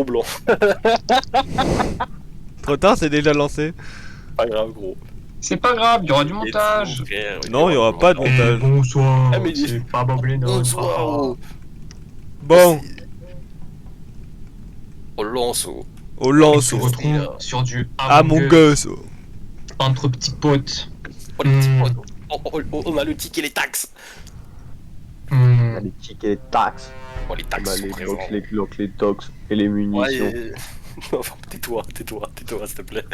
gros blanc. Trop tard, c'est déjà lancé. Pas grave, gros. C'est pas grave, il y aura du montage. Non, il y aura pas de montage. Bonsoir, Ah, mais c'est pas Bob Lennon. Bonsoir. Bon, Au lanceau. au On lance. se retrouve sur du Among Us. entre petits potes. Oh, les petits potes. On a le ticket et les taxes. Hmm. Les tickets, les taxes, Oh, les taxes sont les présents. box, les cloques, les tox et les munitions. Ouais, enfin, tais-toi, s'il te plaît.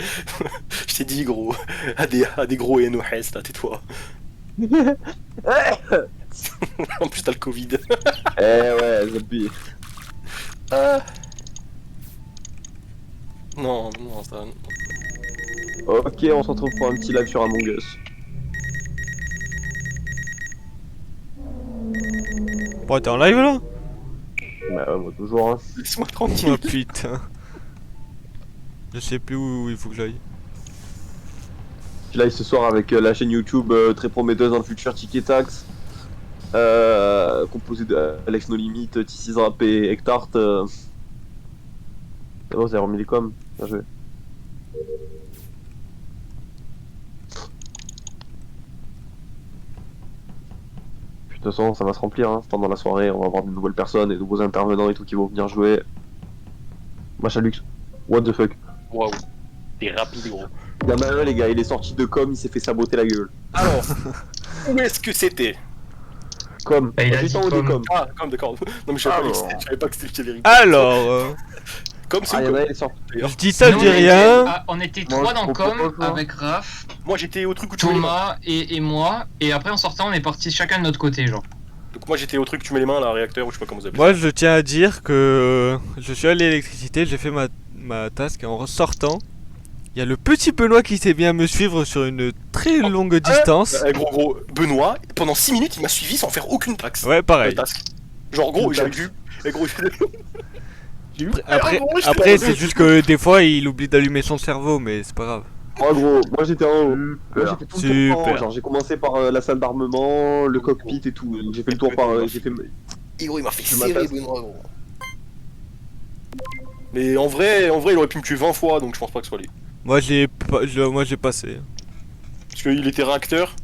Je t'ai dit, gros, à des gros NOS là, tais-toi. En plus, t'as le Covid. Eh ouais, Zabi. Ah. Non, ça. Ok, on se retrouve pour un petit live sur Among Us. Bon, t'es en live là? Bah ouais, moi toujours, hein. Laisse-moi tranquille. Oh putain. Je sais plus où il faut que j'aille. Live ce soir avec la chaîne YouTube très prometteuse dans le futur Ticket Tax. Composée d'Alex No Limit, T6 Rap et Hectart. C'est bon, vous avez remis les coms. Bien joué. Puis de toute façon, ça va se remplir. Hein. Pendant la soirée, on va avoir de nouvelles personnes et de nouveaux intervenants et tout qui vont venir jouer. Machalux. What the fuck. Waouh. T'es rapide, gros. Il y en a un, les gars, il est sorti de com, il s'est fait saboter la gueule. Alors, où est-ce que c'était? Com. Bah, il a Juste dit en haut de com. com. Ah, comme d'accord. Non, mais je savais pas que c'était vérifié. Alors, Comme c'est Ah, où, il y en a comme un, il est sorti. je dis ça, je Nous, dis on était- rien. on était Moi, trois je dans le comprends com pas, quoi. avec Raph, Moi, j'étais au truc où tu mets les mains. Thomas et moi. Et après, en sortant, on est partis chacun de notre côté, genre. Donc, moi, j'étais au truc où tu mets les mains, là, réacteur, ou je sais pas comment vous appelez Moi, je tiens à dire que je suis allé à l'électricité, j'ai fait ma task et en ressortant, il y a le petit Benoît qui s'est bien me suivre sur une très longue distance. ça. Gros, Benoît, pendant 6 minutes, il m'a suivi sans faire aucune taxe. Ouais, pareil. Task. Genre, gros, Aucune j'avais taxe. vu. Et gros, j'ai vu. Après, gros, j'étais après dans- c'est juste que des fois, il oublie d'allumer son cerveau, mais c'est pas grave. Moi gros, moi j'étais en haut. Moi j'ai fait tout le tour. Super. Genre j'ai commencé par la salle d'armement, le cockpit et tout. J'ai fait le tour par. J'ai fait. Et gros, il m'a fait Je serrer, m'attache. Benoît, gros. Mais en vrai, il aurait pu me tuer 20 fois, donc je pense pas que ce soit lui. Moi, j'ai passé. Parce qu'il était réacteur.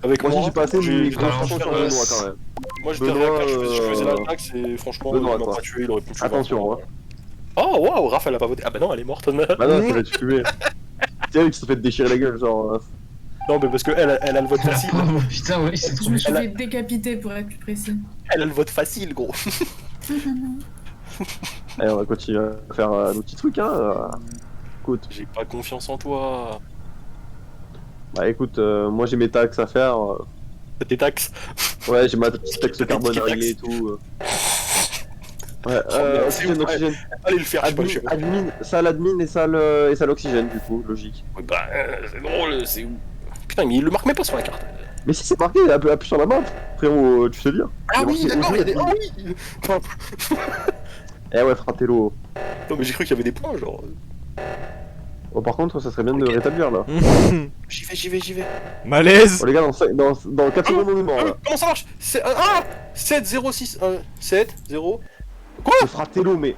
Avec Moi moi, j'ai passé, mais j'ai- grosse alors, attention sur je- Benoît quand même. Moi j'étais Benoît, réacteur, je faisais la taxe et franchement, Benoît, il m'a quoi. pas tué, il aurait pu me tuer. Attention, 20 fois. Oh waouh, Raph elle a pas voté. Ah bah non, elle est morte. Bah non, ça va être fumé. Tiens, il s'est fait déchirer la gueule, genre. Non, mais parce que elle a le vote facile. Oh putain, ouais, c'est Je trop me suis Elle a- fait décapiter pour être plus précis. Elle a le vote facile, gros. Allez, on va continuer à faire nos petits trucs, hein. Écoute, J'ai pas confiance en toi. bah écoute, moi j'ai mes taxes à faire. T'as tes taxes. Ouais, j'ai ma petite taxe T'as des carbone à tickets régler et tout. Ouais, Oh, merde, oxygène, c'est où, oxygène. Allez le faire, je sais pas, Admin, salle admin et salle oxygène, du coup, logique. Ouais, bah, c'est drôle, c'est où? Putain, mais il le marque même pas sur la carte. Mais si c'est marqué, appuie sur la map, frérot, tu sais lire. Ah Il y a oui, marqué d'accord, il y a des. admin. Ah oui. Eh ouais, fratello. Non, mais j'ai cru qu'il y avait des points, genre. Bon, par contre, ça serait bien de rétablir là. J'y vais. Malaise. Oh, les gars, dans 4 secondes, on est mort là. Comment ça marche? 7 0 6 1 7 0. C'est fratello, mais.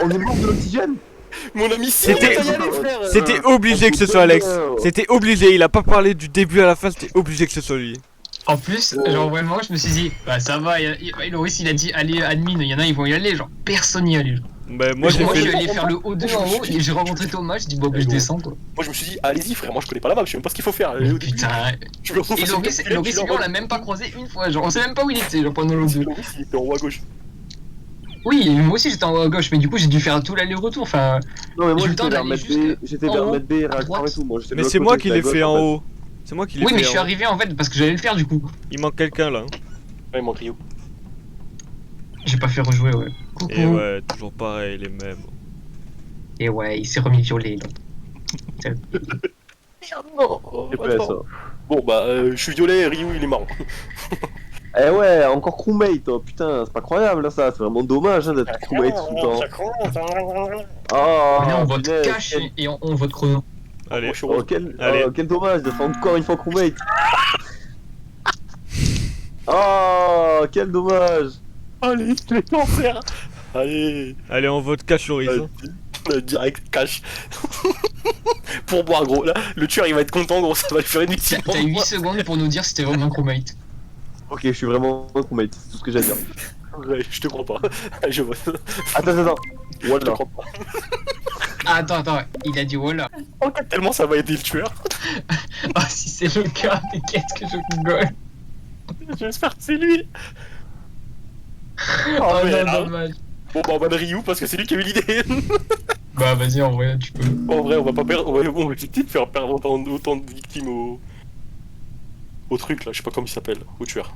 On est mort de l'oxygène. Mon ami, C'était- frère. C'était obligé que ce soit Alex. C'était obligé, il a pas parlé du début à la fin, c'était obligé que ce soit lui. En plus, genre vraiment, je me suis dit, bah ça va, Loris il a dit, allez admin, il y en a, ils vont y aller, genre personne n'y allait. Genre. Bah, moi j'ai je fait. suis allé faire le O2 en haut et j'ai rencontré Thomas, je dis, bon, bah, je descends quoi. Moi je me suis dit, allez-y frère, moi je connais pas la map, je sais même pas ce qu'il faut faire. Mais putain, Je me retrouve et face à Loris, une Loris, je lui, on l'a même pas croisé une fois, genre on sait même pas où il était, genre pendant le O2. Loris, il était en haut à gauche. Oui, moi aussi j'étais en haut à gauche, mais du coup j'ai dû faire tout l'aller-retour, enfin. Non, mais moi J'ai eu le j'étais temps vers d'aller mettre B, jusque j'étais en vers haut, mettre B, réacteur droite. et tout. Moi, j'étais de Mais l'autre c'est moi côté, qui j'étais à l'ai gauche, fait en fait. haut. C'est moi qui l'ai Oui, mais fait je suis en haut. arrivé en fait parce que j'allais le faire du coup. Il manque quelqu'un là. Ouais, il manque Rio. J'ai pas fait rejouer, ouais. Coucou. Et ouais, toujours pareil, les mêmes. Et ouais, il s'est remis violet là. Merde, non. J'ai fait ça. Bon bah, je suis violet, Ryu il est marrant. Eh ouais, encore crewmate, oh putain, c'est pas croyable là ça, c'est vraiment dommage hein, d'être crewmate tout le temps. Ah, Venez, on vote punaise, cash et on vote chrono. Allez. Moi, je suis Oh, rose. Allez. quel dommage d'être encore une fois crewmate. Oh, quel dommage. Allez, je vais t'en faire. Allez, Allez, on vote cash Loris. hein. direct, cash. Pour boire, gros. Là, le tueur, il va être content, gros. Ça va lui faire une victime. T'as 8 secondes pour nous dire si t'es vraiment un crewmate. Ok, je suis vraiment un crewmate, c'est tout ce que j'ai à dire. Ouais, je te crois pas. Allez, je vois. Attends. Je te Voilà. crois pas. Ah, attends, il a dit voilà. Oh, tellement ça va aider le tueur. Ah, si c'est le cas, mais qu'est-ce que je rigole. J'espère que c'est lui. Oh, mais non, là- dommage. Bon, bah, on va de Ryu parce que c'est lui qui a eu l'idée. Bah, vas-y, en vrai, tu peux. En vrai, on va pas perdre. On va éviter de faire perdre autant de victimes au truc là. Je sais pas comment il s'appelle. Au tueur.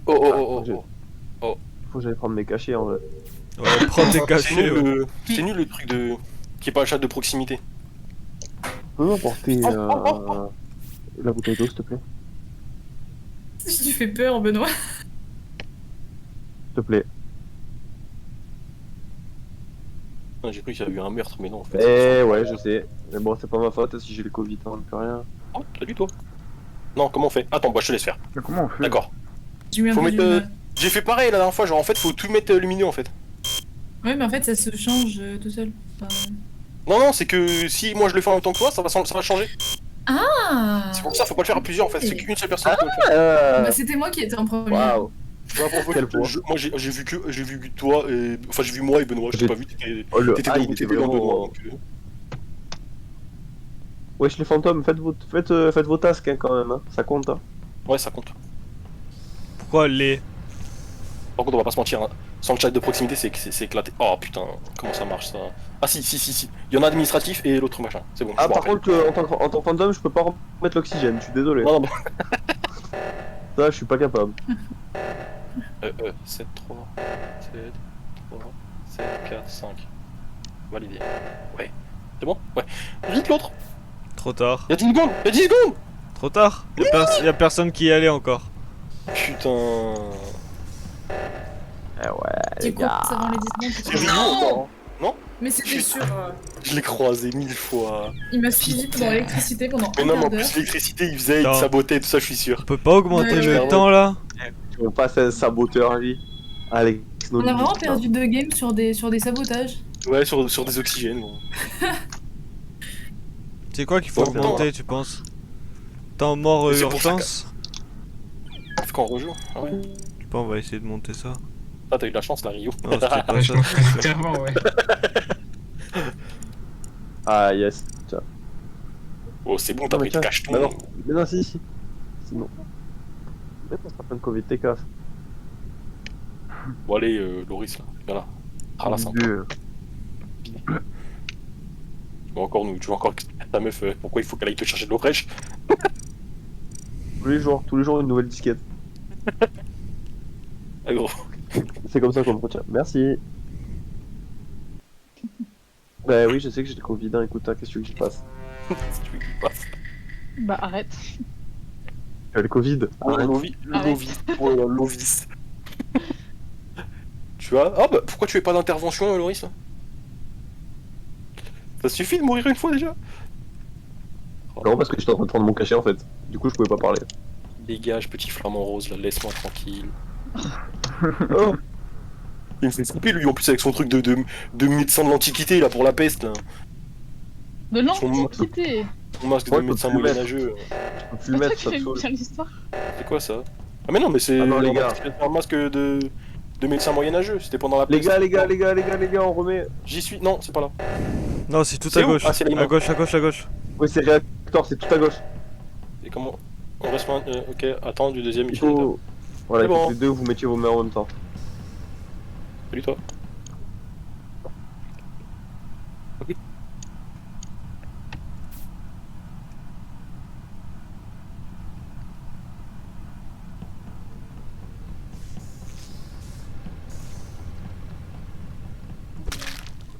Oh. Faut que j'aille prendre mes cachets en vrai. Ouais, prends tes C'est cachets. nul, ouais. c'est nul le truc de. Qui est pas un chat de proximité. Tu peux m'apporter la bouteille d'eau s'il te plaît? Tu fais peur, Benoît. S'il te plaît. Ah, j'ai cru qu'il y avait eu un meurtre, mais non en fait. Eh ouais, je sais. Mais bon, c'est pas ma faute si j'ai le Covid, on ne peut rien. Oh, salut toi. Non, comment on fait? Attends, bah je te laisse faire. Mais comment on fait? D'accord. J'ai eu un Faut peu mettre. du mal. J'ai fait pareil la dernière fois, genre en fait faut tout mettre lumineux en fait. Ouais, mais en fait, ça se change tout seul. Enfin, Non, c'est que si moi je le fais en même temps que toi, ça va changer. Ah C'est pour ça, faut pas le faire à plusieurs en fait, c'est qu'une seule personne qui doit le faire. Bah, c'était moi qui étais en premier. Waouh. Ouais, pour- Quel point. moi j'ai vu que toi et. Enfin j'ai vu moi et Benoît, je t'ai pas vu, Oh le t'étais ah, dans il était t'étais dans Benoît. vraiment... Donc, Wesh les fantômes, faites vos tasks hein, quand même, hein. Ça compte hein. Ouais, ça compte. Pourquoi les. Par contre, on va pas se mentir, hein. Sans le chat de proximité, c'est éclaté. Oh putain, comment ça marche ça? Ah si. Il y en a administratif et l'autre machin, c'est bon. Ah je me par rappelle. contre en tant que fantôme je peux pas remettre l'oxygène, je suis désolé. Non, Ça je suis pas capable. 7, 3, 4, 5. Validé. Ouais. C'est bon? Ouais. Vite l'autre! Trop tard. Y'a 10 secondes! Y'a 10 secondes! Trop tard. Y a personne qui y allait encore. Putain. Eh ouais Tu cours avant les 10 C'est secondes. Rio encore. Mais c'était sûr. Je l'ai croisé 1000 fois. Il m'a suivi pendant l'électricité pendant Mais un non, mais en quart plus d'heure. l'électricité il faisait, il Attends. sabotait, tout ça, je suis sûr. On peut pas augmenter Ouais, le ouais. temps là? Tu veux pas un saboteur lui? Alex On a vraiment perdu 2 games sur des sabotages. Ouais, sur des oxygènes. Bon. C'est quoi qu'il faut Bon, augmenter, tu penses? Temps mort Mais c'est pour ça urgence? Sauf quand on rejoue. Ah ouais. Je sais pas, on va essayer de monter ça. Ah, t'as eu de la chance là, Rio. Non, c'était pas Ouais, ça. Clairement, ouais. Ah yes. Tiens. Oh, c'est bon, t'as Non, mais pris de tiens, cacheton. bah non. Mais non si. Sinon. Maintenant c'est plein de Covid, t'es casse. Bon, allez, Loris là. Viens là. Ah là, ça. Dieu. Tu vas encore ta meuf, pourquoi il faut qu'elle aille te chercher de l'eau fraîche? Tous les jours une nouvelle disquette. Ah gros. C'est comme ça qu'on me retient. Merci. Bah oui, je sais que j'ai le Covid, hein. Écoute, hein, qu'est-ce que tu veux que je fasse? Si tu veux qu'il passe. Bah arrête. J'ai le Covid. Arrête. Lovis. Tu vois? Ah bah pourquoi tu fais pas d'intervention, Loris? Ça suffit de mourir une fois déjà? Non, parce que j'étais en train de prendre mon cachet en fait. Du coup, je pouvais pas parler. Dégage, petit flamant rose, là, laisse-moi tranquille. Oh. Il me fait flipper lui en plus avec son truc de médecin de l'antiquité là pour la peste là. De l'antiquité. Son masque Ouais, de médecin faut plus le moyenâgeux. Je peux plus C'est le toi mettre, qui ça fais te saoule. bien l'histoire. C'est quoi ça? Ah mais non mais c'est Ah non, les on a gars. fait un masque de médecin moyenâgeux, c'était pendant la Les peste. gars, on remet. J'y suis. Non, c'est pas là. Non, c'est tout C'est à où? gauche. Ah, c'est les mains. À gauche, à gauche, à gauche. Oui, c'est réacteur, c'est tout à gauche. Et comment? On reste loin. Ok, attends du deuxième Il utilisateur. faut. Voilà, C'est il faut bon. que les deux vous mettiez vos mains en même temps. Salut toi.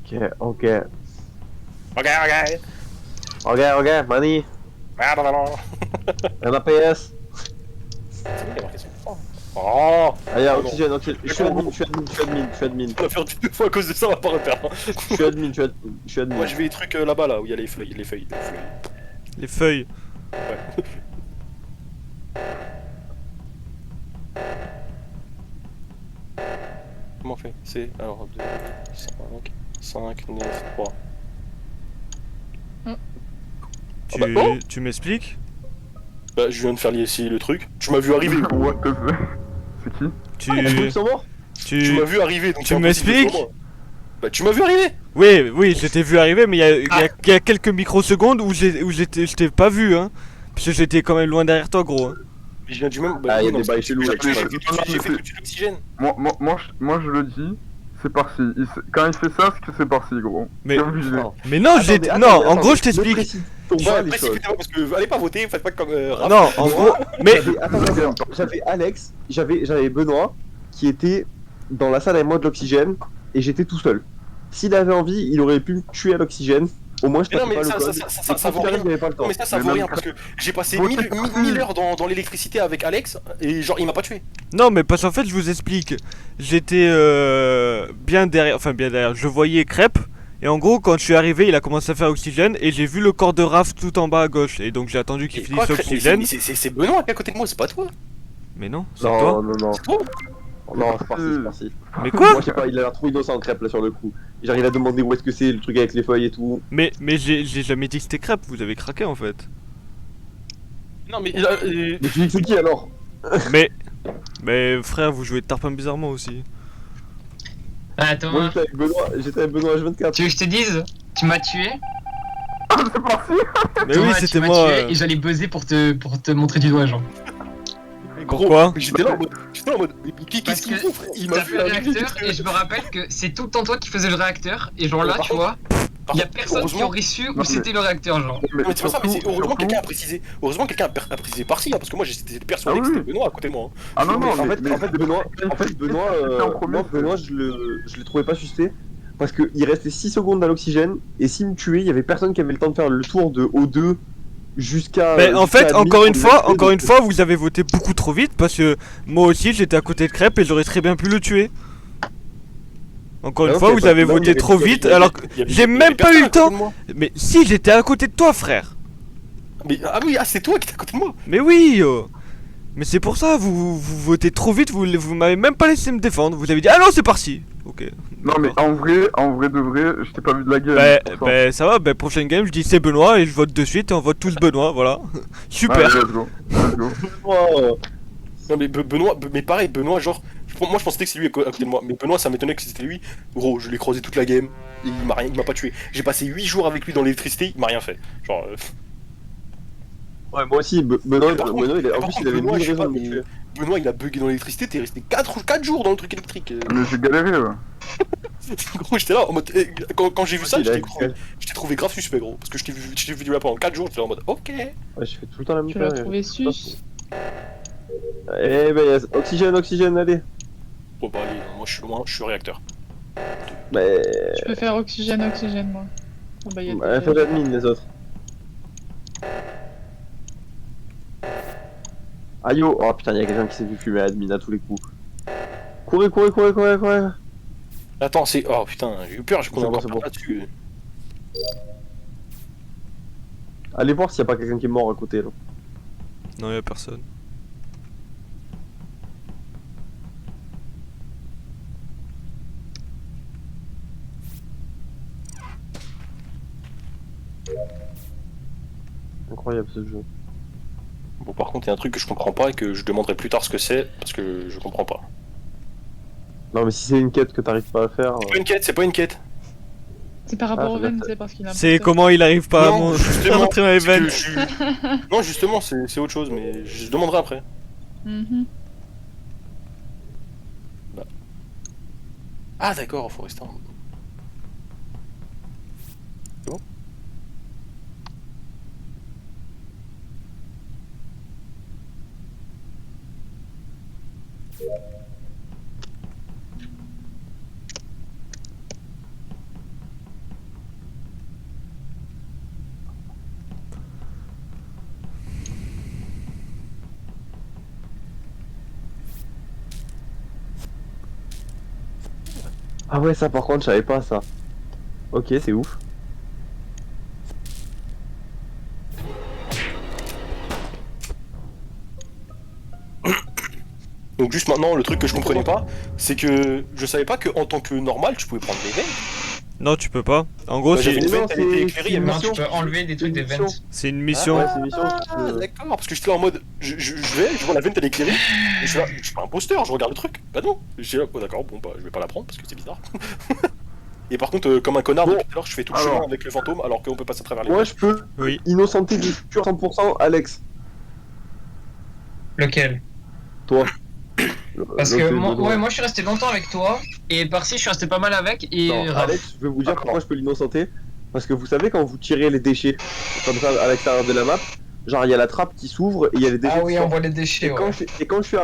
Ok. Ok. Mani. Ah non, non, non. Un APS. C'est lui qui a marqué son nom. Oh. Ah, y'a Oh, non. oxygène. Je suis admin. On va faire deux fois à cause de ça, on va pas refaire. Je suis admin. Moi je vais les trucs là-bas là où il y a les feuilles. Les feuilles. Comment on fait. C'est alors 2, 5, 9, 3. Tu, bah, oh tu m'expliques? Bah, je viens de faire essayer le truc. Tu m'as vu arriver. What the fuck? C'est qui? Tu, Ils sont morts. Tu m'as vu arriver. Donc tu c'est impossible de m'expliques se rendre. Bah, tu m'as vu arriver. Oui, oui, je t'ai vu arriver, mais il y a quelques microsecondes où je t'ai pas vu, hein. Parce que j'étais quand même loin derrière toi, gros. Hein. Mais je viens du même. Ah, il y a non, des bails c'est- chelous, j'ai là, fait- tu vois. j'ai fait tout de l'oxygène. Moi, je le dis, c'est parti. Quand il fait ça, c'est que c'est parti, gros. Mais- C'est obligé. Mais non, non, en gros, je t'explique. Ton Je bas, suis précipitez-moi parce que allez pas voter, faites pas comme Raph. Non, en gros, mais J'avais Alex, j'avais Benoît qui était dans la salle avec moi de l'oxygène et j'étais tout seul. S'il avait envie, il aurait pu me tuer à l'oxygène. Au moins, je Mais non, tapais mais pas ça le code. ça vaut rien. Il avait pas le temps. Non, mais ça Mais vaut même rien quand- parce que j'ai passé Faut 1000 heures dans l'électricité avec Alex et genre il m'a pas tué. non, mais parce qu'en fait, je vous explique. J'étais bien derrière, je voyais Crêpe. Et en gros, quand je suis arrivé, il a commencé à faire oxygène et j'ai vu le corps de Raph tout en bas à gauche. Et donc j'ai attendu qu'il Et finisse quoi, l'oxygène. mais c'est Benoît qui est à côté de moi, c'est pas toi. Mais non, c'est toi. Non. C'est toi. Non, c'est parti, c'est parti. Mais quoi? Moi, je sais pas, il a l'air trop innocent, Crêpe, là, sur le coup. J'arrive à demander où est-ce que c'est, le truc avec les feuilles et tout. Mais j'ai jamais dit que c'était Crêpe, vous avez craqué en fait. Non mais Mais tu dis que c'est qui alors? Mais frère, vous jouez de tarpin bizarrement aussi. Ah, Moi, Thomas, j'étais avec Benoît H24. tu veux que je te dise? Tu m'as tué. C'est parti! Mais Thomas, oui, tu c'était m'as moi. tué et j'allais buzzer pour te montrer du doigt, genre. Pourquoi? J'étais là en mode mais qu'est-ce Parce qu'il me que fout frère? Il m'a t'as vu fait le arriver. réacteur et je me rappelle que c'est tout le temps toi qui faisais le réacteur et genre là, Par tu contre- vois, Par y a contre, personne qui heureusement- aurait su où mais- c'était le réacteur, genre. Non, mais c'est pas ça, mais c'est heureusement surtout- quelqu'un a précisé. Heureusement quelqu'un a précisé par-ci, hein, parce que moi j'étais persuadé Ah que oui. c'était Benoît à côté de moi. Hein. Ah non, non, en mais- fait, Benoît, C'était en premier, moi, Benoît, je le trouvais pas suspect. Parce qu'il restait 6 secondes à l'oxygène, et s'il me tuait, il y avait personne qui avait le temps de faire le tour de O2 jusqu'à. Mais en jusqu'à fait, admin encore une pour le fois, vous avez voté beaucoup trop vite parce que moi aussi j'étais à côté de Crêpe et j'aurais très bien pu le tuer. Encore une Ah, fois, ok, vous parce avez que là, voté il y avait- trop il y avait- vite alors que Il y avait- j'ai il y avait même pas personne eu à le côté temps. de moi. Mais si, j'étais à côté de toi, frère. Mais ah oui, c'est toi qui étais à côté de moi. Mais oui. Mais c'est pour ça, vous votez trop vite, vous m'avez même pas laissé me défendre. Vous avez dit ah non, c'est parti. Ok. Non, mais en vrai de vrai, je t'ai pas vu de la gueule. Bah ça va, bah prochaine game, je dis c'est Benoît et je vote de suite et on vote tous Benoît, voilà. Super. Allez, let's go. Let's go. Oh, Non mais Benoît, mais pareil, Benoît genre, moi je pensais que c'est lui à côté de moi, mais Benoît ça m'étonnait que c'était lui. Gros, je l'ai croisé toute la game, et il m'a pas tué. J'ai passé 8 jours avec lui dans l'électricité, il m'a rien fait. Genre. Ouais, moi aussi, Benoît, Mais par contre- en mais par plus, contre, il avait Benoît, mille je sais pas, raisons. mais Benoît il a bugué dans l'électricité, t'es resté 4 jours dans le truc électrique. Mais j'ai galéré, ouais. Gros, j'étais là en mode. Quand j'ai vu ça, Il a- je t'ai trouvé grave suspect, gros. Parce que je t'ai vu là pendant 4 jours, j'étais là en mode ok. Ouais, je fais tout le temps la même Tu l'as chose. trouvé sus. Eh ben, oxygène, allez. Bon bah allez, moi je suis loin, je suis réacteur. Mais. Tu peux faire oxygène, moi. Oh, bah, y a Ouais, fais l'admin, les autres. Aïe oh putain, y'a quelqu'un qui s'est vu fumer admin à tous les coups. Courez. Attends, c'est. Oh putain, j'ai eu peur, j'ai C'est qu'on a bon, encore c'est bon. là-dessus. Allez voir s'il y a pas quelqu'un qui est mort à côté là. Non, y'a personne. Incroyable ce jeu. Bon, par contre, il y a un truc que je comprends pas et que je demanderai plus tard ce que c'est, parce que je comprends pas. Non mais si c'est une quête que t'arrives pas à faire. C'est pas une quête, c'est pas une quête. C'est par rapport Ah, au ça doit Ven, être- c'est parce qu'il a. C'est comment il arrive pas à Non, justement, rentrer dans les c'est que veines. je suis- Non, justement, c'est autre chose, mais je demanderai après. Mhm. Ah, d'accord, faut rester en. C'est bon? Ah ouais, ça par contre, je savais pas ça. Ok, c'est ouf. Donc juste maintenant, le truc que je comprenais pas, c'est que je savais pas que en tant que normal, tu pouvais prendre des vents. Non, tu peux pas. En gros, J'avais c'est une vente, elle était éclairée, il y avait Non, marqué. tu peux enlever des trucs des vents. c'est une mission. Ouais, c'est une mission. Ah, d'accord, parce que j'étais là en mode, je vois la vente elle est éclairée, et je suis là, je suis pas imposteur, je regarde le truc. Bah non, j'étais là, oh, d'accord, bon bah je vais pas la prendre parce que c'est bizarre. Et par contre, comme un connard, Bon, depuis tout à l'heure, je fais tout le alors. chemin avec le fantôme alors qu'on peut passer à travers les Moi, je peux Oui. innocenter du futur 100% Alex. Lequel? Toi. Parce L'autre, que c'est moi, Benoît. ouais, moi je suis resté longtemps avec toi, et par-ci je suis resté pas mal avec, et Non, Raph. Alex, je vais vous dire pourquoi je peux l'innocenter. Parce que vous savez, quand vous tirez les déchets, comme ça, à l'extérieur de la map, genre il y a la trappe qui s'ouvre et il y a les déchets Ah qui oui, on sortent. voit les déchets, ouais. Et quand je suis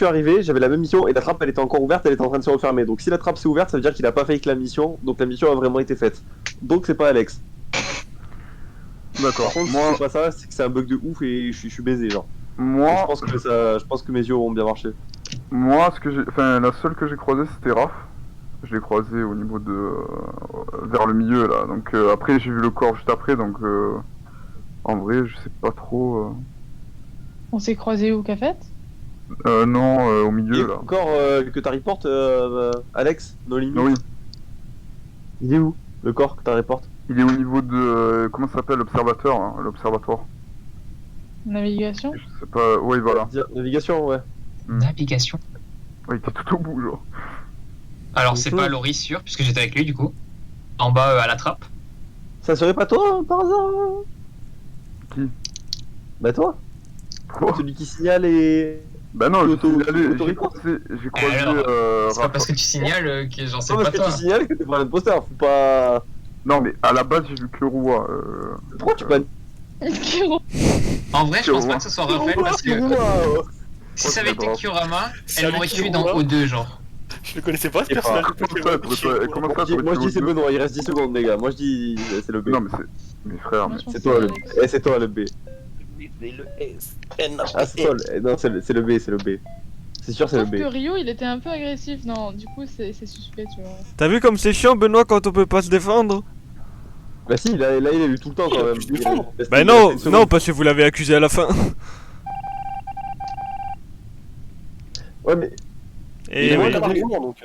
arrivé, j'avais la même mission et la trappe elle était encore ouverte, elle était en train de se refermer. Donc si la trappe s'est ouverte, ça veut dire qu'il a pas fait la mission, donc la mission a vraiment été faite. Donc c'est pas Alex. D'accord. Par contre, si Moi, c'est pas ça, c'est que c'est un bug de ouf et je suis baisé, genre. Je moi, pense que mes yeux auront bien marché. moi, la seule que j'ai croisée, c'était Raph. Je l'ai croisé au niveau de vers le milieu là. Donc après, j'ai vu le corps juste après. Donc en vrai, je sais pas trop. On s'est croisés où, Cafette? Non, au Et milieu là. encore que t'as report, Alex, No Limit. Oui. Il est où le corps que t'as report? Il est au niveau de comment ça s'appelle l'observateur, hein, l'observatoire. Navigation? Je sais pas. Oui, voilà. Navigation, ouais. Navigation. Oui, il était tout au bout, genre. Alors c'est pas Laurie sûr, puisque j'étais avec lui du coup. En bas à la trappe. Ça serait pas toi, par hasard? Qui? Bah toi, Quoi? celui qui signale et... Bah non, Auto- j'ai auto-report. croisé Alors, c'est pas Raph. parce que tu signales que j'en sais Non, pas parce que toi. tu signales que t'es pas l'imposteur, faut pas... Non, mais à la base, j'ai vu que Roi. Pourquoi tu bannes En vrai, je pense pas que ce soit Raphaël parce que si ça avait été D'accord. Kiorama, C'est elle m'aurait avec tué dans Kiorama. O2 genre. Je le connaissais pas ce Et personnage. Comment ça, Moi je dis c'est Benoît, il reste 10 secondes les gars, moi je dis c'est le B. Non, mais c'est. Mes frères, Moi, mais. je pense C'est que toi le B. Alex. Eh, c'est toi le B. Ah c'est toi le... Non c'est le B, c'est le B. C'est sûr c'est le Sauf B. que Rio, il était un peu agressif, non, du coup c'est suspect, tu vois. T'as vu comme c'est chiant, Benoît, quand on peut pas se défendre? Bah si, là il a eu tout le temps quand même. pu se défendre. Bah non, non, parce que vous l'avez accusé à la fin. Ouais mais... Et Il est oui. aucun argument, donc.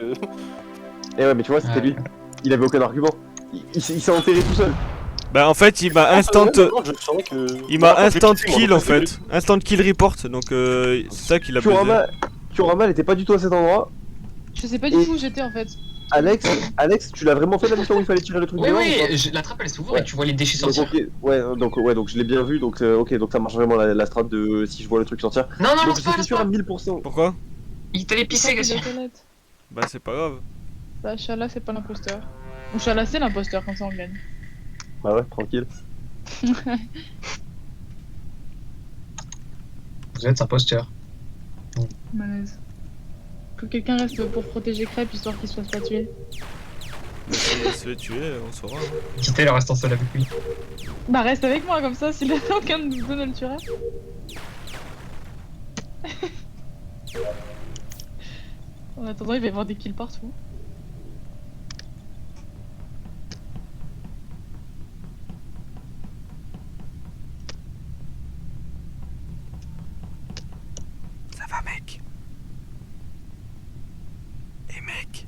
Eh ouais mais tu vois c'était Ouais. lui. Il avait aucun argument. Il s'est enterré tout seul. Bah en fait, il m'a instant... Je savais que. Il m'a Voilà, instant j'ai kiffé, kill moi, en fait. Instant kill report, donc c'est ça qu'il a baisé. Kurama elle était pas du tout à cet endroit. Je sais pas du Et- tout où j'étais en fait. Alex, tu l'as vraiment fait la mission où il fallait tirer le truc Oui, dehors, oui, ou pas la trappe elle s'ouvre Ouais. et tu vois les déchets Donc, sortir. ok, ouais, donc je l'ai bien vu, donc ok, donc ça marche vraiment la strat de si je vois le truc sortir. Non, non, Donc lance pas, j'étais lance sûr à pas. 1000%. Pourquoi? Il t'allait pisser, Sortez Gassi. des toilettes. Bah c'est pas grave. Bah Shala c'est pas l'imposteur. Ou Shala c'est l'imposteur, comme ça on gagne. Bah ouais, tranquille. Vous êtes imposteur. Malaise. Faut que quelqu'un reste pour protéger Crêpe histoire qu'il se fasse pas tuer. On va se fait tuer, on saura. hein. Quittez le restant seul avec lui. Bah reste avec moi comme ça, si aucun de nous deux ne le tuera. En attendant, il va y avoir des kills partout. Ça va mec. Et mec.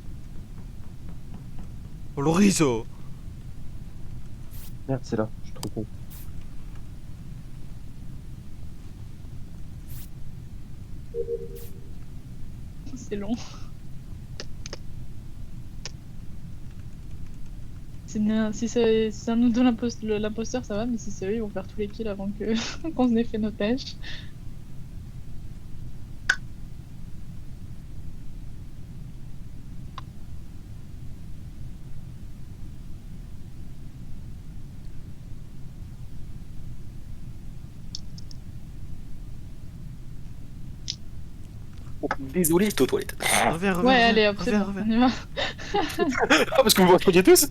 Oh l'orizo. Merde, c'est là, je suis trop con. C'est long. Si c'est un nous deux l'imposteur, ça va, mais si c'est eux, ils vont faire tous les kills avant que qu'on se ait fait nos tâches. Oh, désolé, j'étais aux toilettes. Reviens, reviens. Ouais, reviens, allez, hop, c'est reviens, bon, reviens. on y va. Ah, parce que vous m'entendez tous?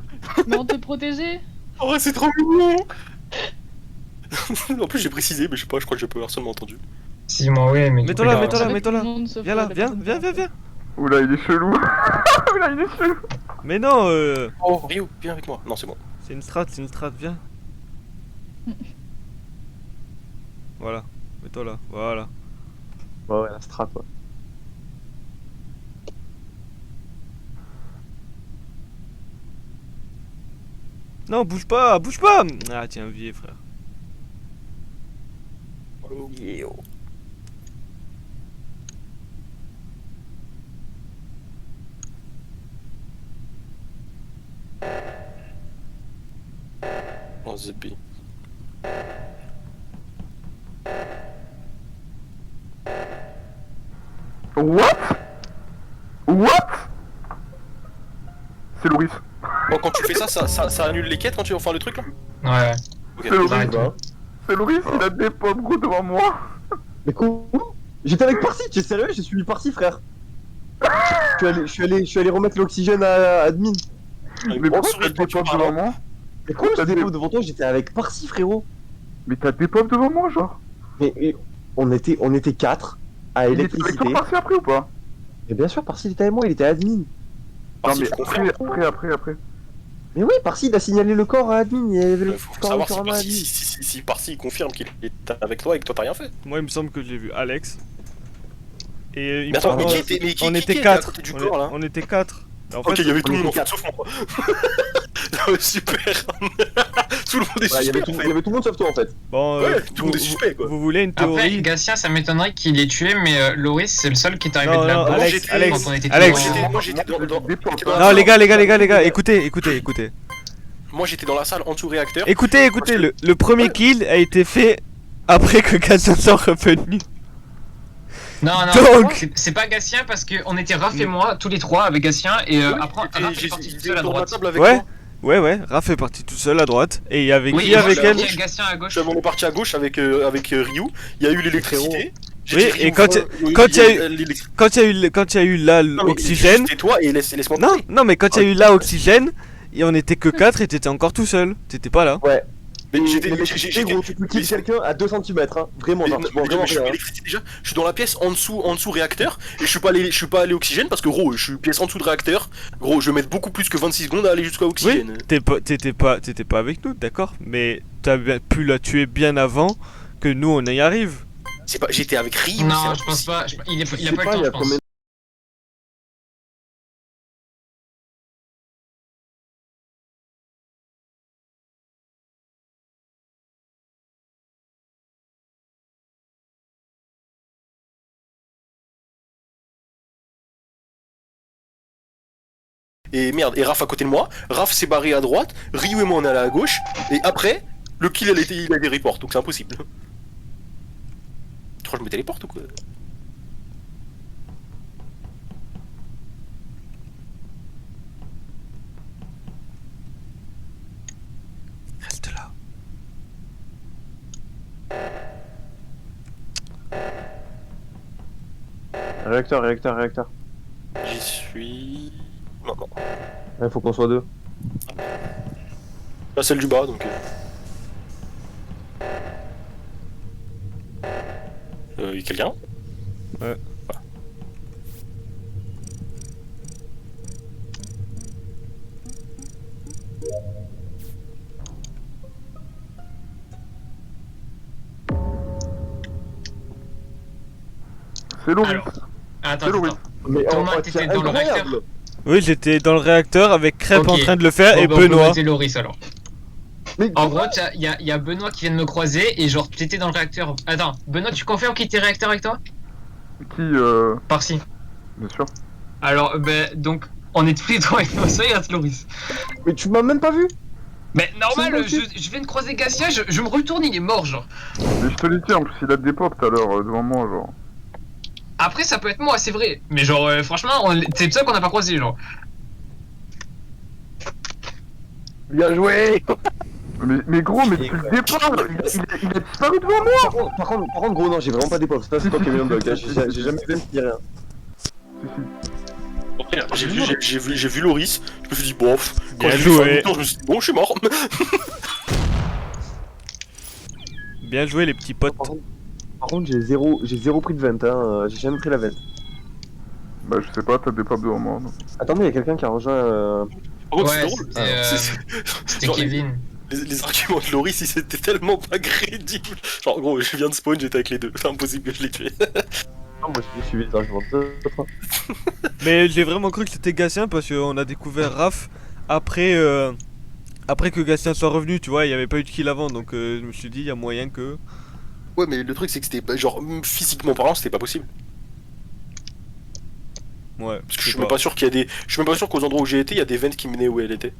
Mais on te protégeait. Oh, c'est trop mignon! En plus, j'ai précisé, mais je sais pas, je crois que j'ai pas personne m'a entendu. Si, moi, ouais, mais. Mets-toi là, mets-toi là, mets-toi là. Tout le monde sauf Viens là, la viens, personne viens, qui- viens, viens. Oula, il est chelou. Oula, il est chelou. Mais non, Oh, Rio, viens avec moi. Non, c'est bon. c'est une strat, viens. Voilà, mets-toi là, voilà. Ouais, la strat, quoi. Non, bouge pas, bouge pas. Ah tiens, vieux frère. Oh, Zeppi. What? What? C'est Loris. Bon, quand tu fais ça annule les quêtes quand tu vas faire le truc là? Ouais. Ok. C'est Loris. Arrête. C'est Loris, il a des pommes gros devant moi. Mais quoi? J'étais avec Parsi, tu es sérieux? J'ai suivi Parsi, frère. Je suis allé remettre l'oxygène à admin. Mais pourquoi t'as des pommes devant moi? Mais quoi, t'as des potes devant toi? J'étais avec Parsi, frérot. Mais t'as des pommes devant moi, genre. Mais on était 4 à Il était avec électricité. toi passé après ou pas? Et bien sûr, Parsi il était avec moi, il était admin. Parsi, Non, je mais confirme. après. Mais oui, Parsi il a signalé le corps à admin. Il y avait le Faut corps savoir de Kurama à admin. si Parsi il confirme qu'il est avec toi et que toi t'as rien fait. Moi, il me semble que j'ai vu Alex. Et il Mais me attends, semble- mais qui était, mais qui, on qui était était à 4. côté du corps là? On était 4. En Ok, fait, il y avait tout le on monde en était fait, sauf moi quoi. Super. Tout le monde est Ouais, il y suspect avait en tout fait. le monde sauf toi en fait. bon, Ouais, tout le monde est suspect quoi. vous voulez une Après, théorie? Gatien, ça m'étonnerait qu'il ait tué, mais Loris, c'est le seul qui est arrivé Non, de la non, gauche Alex, quand Alex, on était Alex. tous en- Moi j'étais dans Non, les gars, écoutez. Moi j'étais dans la salle en dessous réacteur. Écoutez, le premier kill a été fait après que Gatien soit revenu. Non, Donc- c'est pas Gatien parce qu'on était Raph et moi, tous les trois avec Gatien, et après, Raph J'ai est parti tout seul à autour de la droite. table avec Ouais. moi. Ouais, Raph est parti tout seul à droite. Et il y avait Oui, qui et avec moi, elle? j'ai Gatien à gauche. On est parti à gauche avec Ryu. Il y a eu l'électricité. J'ai Oui, dit, et Ryu, quand il y a eu- l'électricité. Quand il y a eu là Non, mais l'oxygène. juste tais-toi et laisse-moi Non, parler. non, mais quand il y a eu là oxygène, et on était que 4 et t'étais encore tout seul. T'étais pas là. Ouais. Mais j'étais. L'électricité, gros, tu peux kill quelqu'un à 2 cm, hein. Vraiment, genre, tu vois vraiment Je suis rien. l'électricité déjà. Je suis dans la pièce en dessous réacteur et je suis pas allé oxygène parce que gros, je suis pièce en dessous de réacteur. Gros, je vais mettre beaucoup plus que 26 secondes à aller jusqu'à Oui, oxygène. t'étais pas avec nous, d'accord. Mais t'as pu la tuer bien avant que nous on y arrive. C'est pas, j'étais avec Ryu. Non, c'est je pense impossible. pas. Il a Je pas sais le pas, temps, il y je a pense. combien- Et merde, et Raph à côté de moi. Raph s'est barré à droite. Ryu et moi on est allé à gauche. Et après, le kill il a des reports, donc c'est impossible. Tu crois que je me téléporte ou quoi? Reste là. Réacteur. J'y suis. Non. Ouais, faut qu'on soit 2. Là, celle du bas donc. Y a quelqu'un? Ouais. C'est Loris. Alors, attends, C'est Loris. attends. Mais Thomas, oh, t'étais c'est dans le incroyable. Oui, j'étais dans le réacteur avec Crêpe Ok. en train de le faire et Bon, bah, on peut Benoît. noter Loris alors. Mais En gros, il y a Benoît qui vient de me croiser et genre, tu étais dans le réacteur. Attends, Benoît, tu confirmes qu'il était réacteur avec toi? Qui, Par-ci. bien sûr. Alors, ben, donc, on est tous les trois avec Mossa et Loris. Mais tu m'as même pas vu. Mais normal, C'est je viens de croiser Gatien, je me retourne, il est mort, genre. Mais je te l'ai dit, en plus, il a des pop tout à l'heure devant moi, genre. Après, ça peut être moi, c'est vrai. Mais genre, franchement, c'est le seul qu'on n'a pas croisé, genre. Bien joué! Mais gros, mais depuis le départ, il a disparu devant moi! Par contre, gros, non, j'ai vraiment pas des pops. C'est toi qui es mis en bug. Hein. J'ai jamais fait ni rien. J'ai vu Loris, je me suis dit bof. Quand Bien j'ai vu joué. faire mi-temps, je me suis dit bon, je suis mort. Bien joué les petits potes. Par contre, j'ai zéro prix de vente. Hein. J'ai jamais pris la vente. Bah, je sais pas, t'as des pop devant moi. Donc. Attendez, il y a quelqu'un qui a rejoint. Par contre, Ouais, c'est drôle. c'était Genre, Kevin. les arguments de Loris, ils étaient tellement pas crédibles. Genre, gros, je viens de spawn, j'étais avec les deux. C'est impossible que je les tue. Non, moi je suivais les arguments de l'autre. Hein. Mais j'ai vraiment cru que c'était Gatien parce qu'on a découvert Raph après, après que Gatien soit revenu, tu vois, il n'y avait pas eu de kill avant, donc je me suis dit, il y a moyen que... Ouais, mais le truc, c'est que c'était. Genre, physiquement parlant, c'était pas possible. Ouais, Parce que je suis même pas sûr qu'il y a des. Je suis même pas sûr qu'aux endroits où j'ai été, il y a des vents qui menaient où elle était.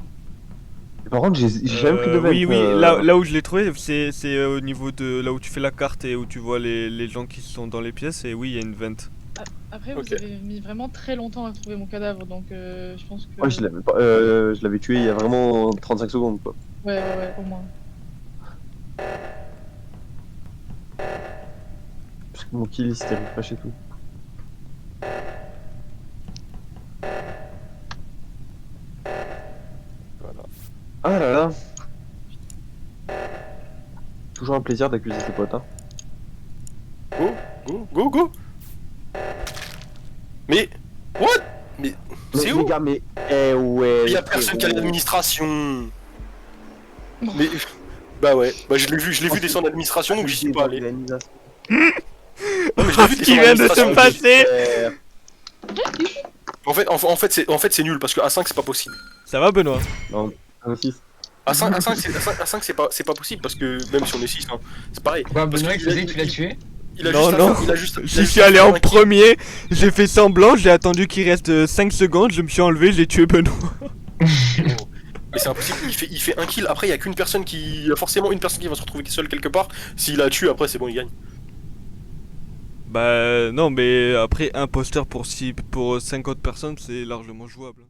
Par contre, j'ai jamais pris de vent. Oui, là où je l'ai trouvé, c'est au niveau de là où tu fais la carte et où tu vois les gens qui sont dans les pièces, et oui, il y a une vente. Après, Ok. vous avez mis vraiment très longtemps à trouver mon cadavre, donc je pense que. Ouais, je l'avais tué il y a vraiment 35 secondes, quoi. Ouais, au moins. Parce que mon kill il s'était refresh et tout. Voilà. Ah là là. Toujours un plaisir d'accuser ses potes, hein. Go. Mais. What? Mais. C'est Mais, où? les gars, mais. Eh ouais. Il y a personne qui a l'administration. Mais. Bah ouais, bah je l'ai vu descendre l'administration donc j'y suis pas allé. Non, mais je l'ai vu Ce qui descendre vient de se l'administration. passer. En fait c'est nul parce que A5 c'est pas possible. Ça va, Benoît? Non, un 6. A5 c'est pas possible parce que même si on est 6, hein, c'est pareil. Quoi, Parce Benoît, qu'il il faisait que tu l'as tué? Il a Non, juste non. il a juste. J'y suis allé en premier, j'ai fait semblant, j'ai attendu qu'il reste 5 secondes, je me suis enlevé, j'ai tué Benoît. Mais c'est impossible, il fait un kill, après il y a qu'une personne qui. Il y a forcément une personne qui va se retrouver seule quelque part. S'il la tue, après c'est bon, il gagne. Bah non, mais après imposteur pour 5 autres personnes, c'est largement jouable.